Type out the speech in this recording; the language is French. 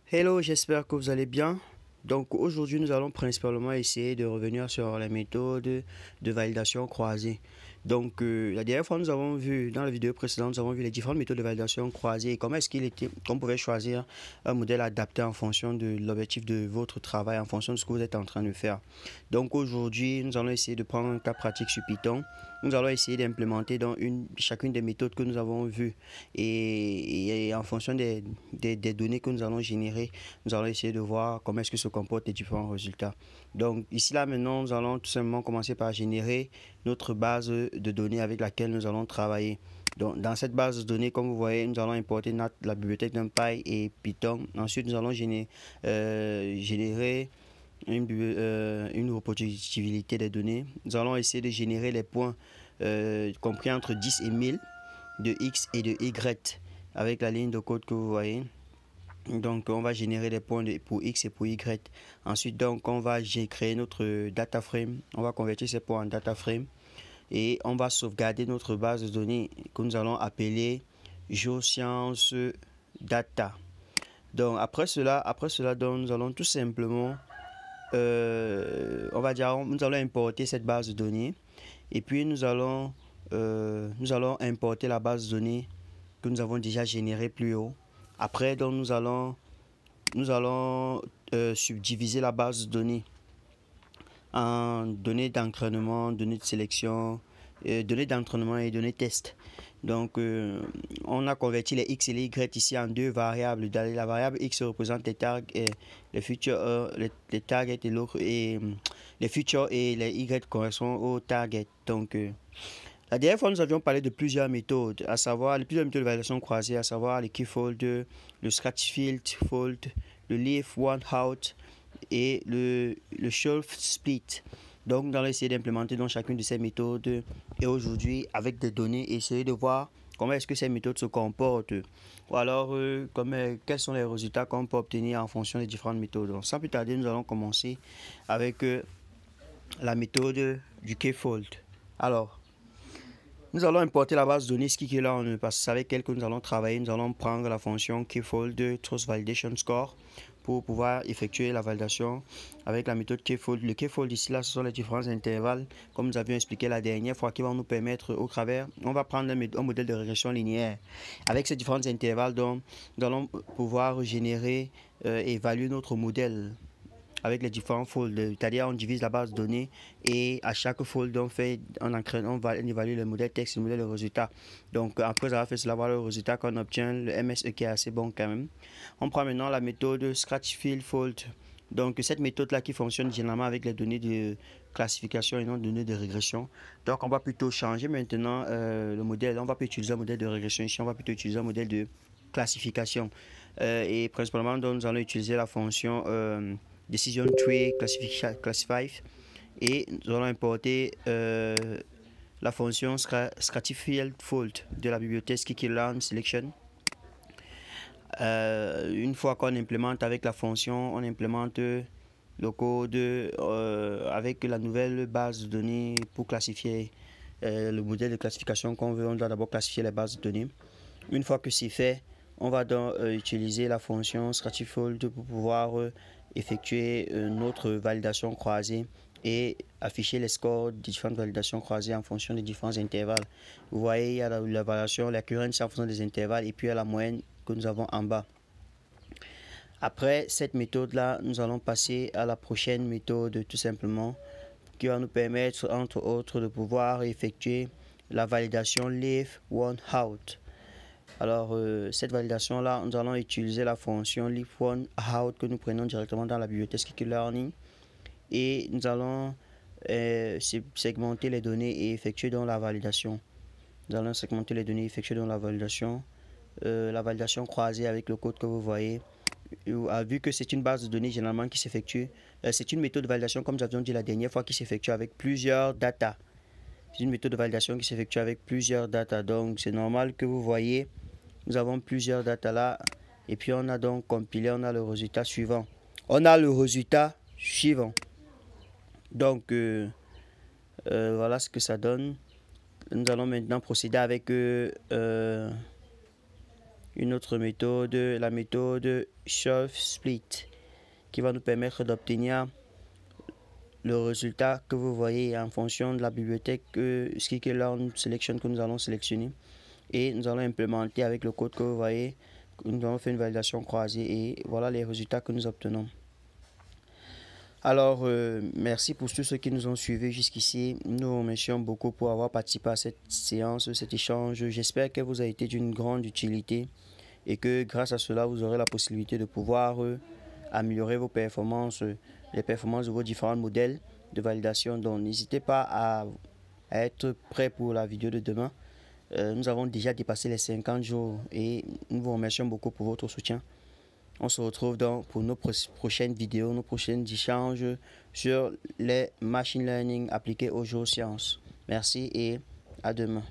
Hello, j'espère que vous allez bien. Donc aujourd'hui, nous allons principalement essayer de revenir sur les méthodes de validation croisée. Donc la dernière fois, nous avons vu, dans la vidéo précédente, nous avons vu les différentes méthodes de validation croisée et comment est-ce qu'on pouvait choisir un modèle adapté en fonction de l'objectif de votre travail, en fonction de ce que vous êtes en train de faire. Donc aujourd'hui, nous allons essayer de prendre un cas pratique sur Python. Nous allons essayer d'implémenter dans chacune des méthodes que nous avons vues et en fonction des données que nous allons générer, nous allons essayer de voir comment est-ce que se comportent les différents résultats. Donc ici là maintenant, nous allons tout simplement commencer par générer notre base de données avec laquelle nous allons travailler. Donc, dans cette base de données, comme vous voyez, nous allons importer la bibliothèque NumPy et Python. Ensuite, nous allons générer une reproductibilité des données. Nous allons essayer de générer les points compris entre 10 et 1000 de X et de Y avec la ligne de code que vous voyez. Donc, on va générer des points pour X et pour Y. Ensuite, donc, on va créer notre data frame. On va convertir ces points en data frame. Et on va sauvegarder notre base de données que nous allons appeler GeoScience Data. Donc, après cela donc, nous allons tout simplement, on va dire, nous allons importer cette base de données. Et puis, nous allons importer la base de données que nous avons déjà générée plus haut. Après, donc, nous allons subdiviser la base de données en données d'entraînement, données de sélection, données d'entraînement et données test. Donc, on a converti les X et les Y ici en deux variables. La variable X représente les tags et les features, les targets et l'autre, et les features, et les Y correspondent aux targets. Donc, la dernière fois, nous avions parlé de plusieurs méthodes, à savoir plusieurs méthodes de validation croisée, à savoir le keyfold, le scratchfield fold, le leaf one out et le shelf split. Donc, nous allons essayer d'implémenter dans chacune de ces méthodes et aujourd'hui, avec des données, essayer de voir comment est-ce que ces méthodes se comportent ou alors quels sont les résultats qu'on peut obtenir en fonction des différentes méthodes. Donc, sans plus tarder, nous allons commencer avec la méthode du keyfold. Alors, nous allons importer la base de données scikit-learn parce que c'est avec elle que nous allons travailler. Nous allons prendre la fonction keyfold Trust Validation Score pour pouvoir effectuer la validation avec la méthode keyfold. Le keyfold ici, là, ce sont les différents intervalles, comme nous avions expliqué la dernière fois, qui vont nous permettre au travers, on va prendre un modèle de régression linéaire. Avec ces différents intervalles, donc, nous allons pouvoir générer et évaluer notre modèle avec les différents folds, c'est-à-dire on divise la base de données et à chaque fold on va évaluer le modèle texte et le modèle de résultat. Donc après avoir fait cela, voilà le résultat qu'on obtient, le MSE qui est assez bon quand même. On prend maintenant la méthode scratchfield fold. Donc cette méthode là qui fonctionne généralement avec les données de classification et non données de régression. Donc on va plutôt changer maintenant le modèle, on va pas utiliser un modèle de régression ici, on va plutôt utiliser un modèle de classification. Et principalement donc, nous allons utiliser la fonction Decision Tree Classify et nous allons importer la fonction Stratified Fold de la bibliothèque Scikit-learn Selection. Une fois qu'on implémente avec la fonction, on implémente le code avec la nouvelle base de données pour classifier le modèle de classification qu'on veut. On doit d'abord classifier les bases de données. Une fois que c'est fait, on va donc utiliser la fonction Stratifold pour pouvoir effectuer notre validation croisée et afficher les scores des différentes validations croisées en fonction des différents intervalles. Vous voyez, il y a la validation, l'occurrence en fonction des intervalles et puis il y a la moyenne que nous avons en bas. Après cette méthode-là, nous allons passer à la prochaine méthode tout simplement qui va nous permettre entre autres de pouvoir effectuer la validation leave one out. Alors, cette validation-là, nous allons utiliser la fonction leave one out que nous prenons directement dans la bibliothèque Scikit-learn et nous allons segmenter les données et effectuer donc la validation. Nous allons segmenter les données et effectuer donc la validation croisée avec le code que vous voyez. Vu que c'est une base de données généralement qui s'effectue, c'est une méthode de validation, comme nous avions dit la dernière fois, qui s'effectue avec plusieurs data. C'est une méthode de validation qui s'effectue avec plusieurs data. Donc, c'est normal que vous voyez, nous avons plusieurs data là. Et puis, on a donc compilé, on a le résultat suivant. Donc, voilà ce que ça donne. Nous allons maintenant procéder avec une une autre méthode, la méthode Shove Split, qui va nous permettre d'obtenir le résultat que vous voyez en fonction de la bibliothèque Scikit-learn Selection que nous allons sélectionner. Et nous allons implémenter avec le code que vous voyez. Nous allons faire une validation croisée et voilà les résultats que nous obtenons. Alors, merci pour tous ceux qui nous ont suivis jusqu'ici. Nous vous remercions beaucoup pour avoir participé à cette séance, cet échange. J'espère qu'elle vous a été d'une grande utilité et que grâce à cela, vous aurez la possibilité de pouvoir améliorer vos performances, les performances de vos différents modèles de validation. Donc, n'hésitez pas à être prêt pour la vidéo de demain. Nous avons déjà dépassé les 50 jours et nous vous remercions beaucoup pour votre soutien. On se retrouve donc pour nos prochaines vidéos, nos prochains échanges sur les machine learning appliqués aux géosciences. Merci et à demain.